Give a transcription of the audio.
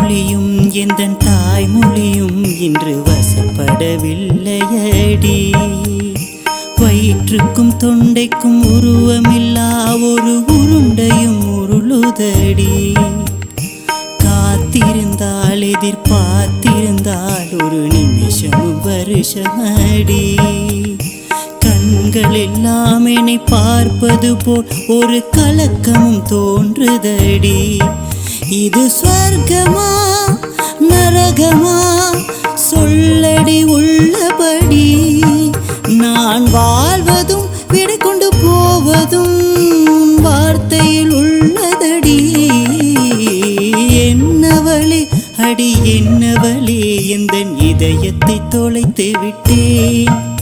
மொழியும் எந்தன் தாய்மொழியும் இன்று வசப்படவில்லையடி. வயிற்றுக்கும் தொண்டைக்கும் உருவமில்லா ஒரு உருண்டையும் உருளுதடி. காத்திருந்தால் எதிர்பார்த்திருந்தால் ஒரு நிமிஷமும் வருஷமடி. கண்கள் எல்லாம் என்னை பார்ப்பது போல் ஒரு கலக்கமும் தோன்றுதடி. இது சொர்க்கமா நரகமா சொல்லடி உள்ளபடி. நான் வாழ்வதும் விடை கொண்டு போவதும் வார்த்தையில் உள்ளதடி. என்னவளே அடி என்னவளே எந்தன் இதயத்தை தொலைத்து விட்டேன்.